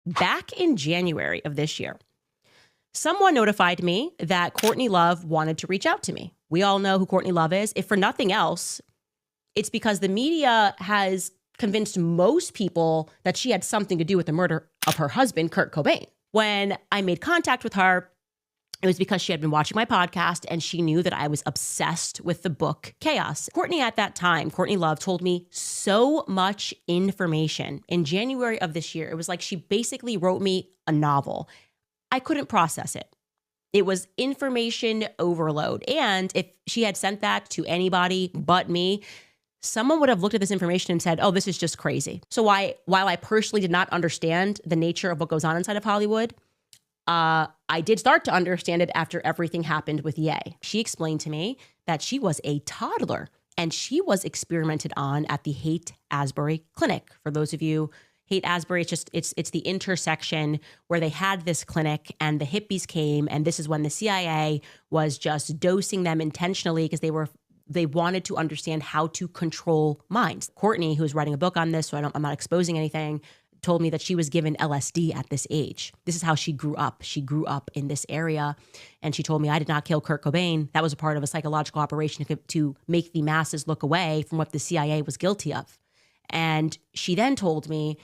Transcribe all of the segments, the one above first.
back in January of this year, someone notified me that Courtney Love wanted to reach out to me. We all know who Courtney Love is. If for nothing else, it's because the media has convinced most people that she had something to do with the murder of her husband, Kurt Cobain. When I made contact with her, it was because she had been watching my podcast and she knew that I was obsessed with the book Chaos. Courtney at that time, Courtney Love, told me so much information. In January of this year, it was like she basically wrote me a novel. I couldn't process it. It was information overload. And if she had sent that to anybody but me, someone would have looked at this information and said, oh, this is just crazy. So while I personally did not understand the nature of what goes on inside of Hollywood, I did start to understand it after everything happened with Ye. She explained to me that she was a toddler and she was experimented on at the Haight-Ashbury Clinic. For those of you, Haight-Ashbury, it's the intersection where they had this clinic and the hippies came, and this is when the CIA was just dosing them intentionally because they wanted to understand how to control minds. Courtney, who's writing a book on this, so I'm not exposing anything, told me that she was given LSD at this age. This is how she grew up. She grew up in this area. And she told me, I did not kill Kurt Cobain. That was a part of a psychological operation to make the masses look away from what the CIA was guilty of. And she then told me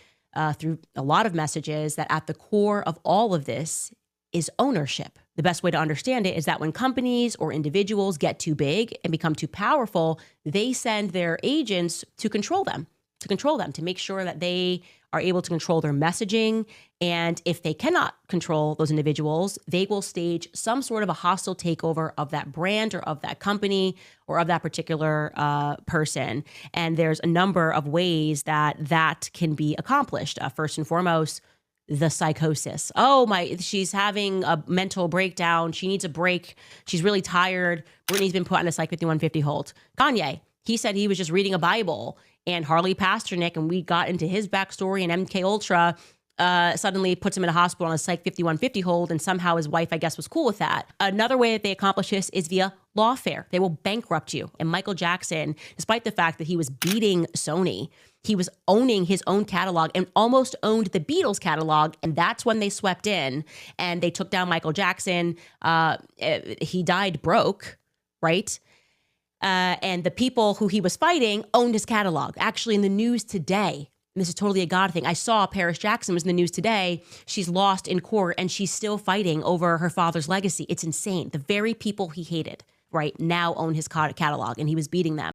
through a lot of messages that at the core of all of this is ownership. The best way to understand it is that when companies or individuals get too big and become too powerful, they send their agents to control them, to make sure that they are able to control their messaging. And if they cannot control those individuals, they will stage some sort of a hostile takeover of that brand or of that company or of that particular person. And there's a number of ways that can be accomplished. First and foremost, the psychosis. She's having a mental breakdown. She needs a break. She's really tired. Britney's been put on a Psych 5150 hold. Kanye, he said he was just reading a Bible, and Harley Pasternak, and we got into his backstory, and MK Ultra suddenly puts him in a hospital on a Psych 5150 hold, and somehow his wife, I guess, was cool with that. Another way that they accomplish this is via lawfare. They will bankrupt you. And Michael Jackson, despite the fact that he was beating Sony, he was owning his own catalog and almost owned the Beatles catalog. And that's when they swept in and they took down Michael Jackson. He died broke, right? And the people who he was fighting owned his catalog. Actually, in the news today, and this is totally a God thing, I saw Paris Jackson was in the news today. She's lost in court and she's still fighting over her father's legacy. It's insane. The very people he hated, right, now own his catalog, and he was beating them.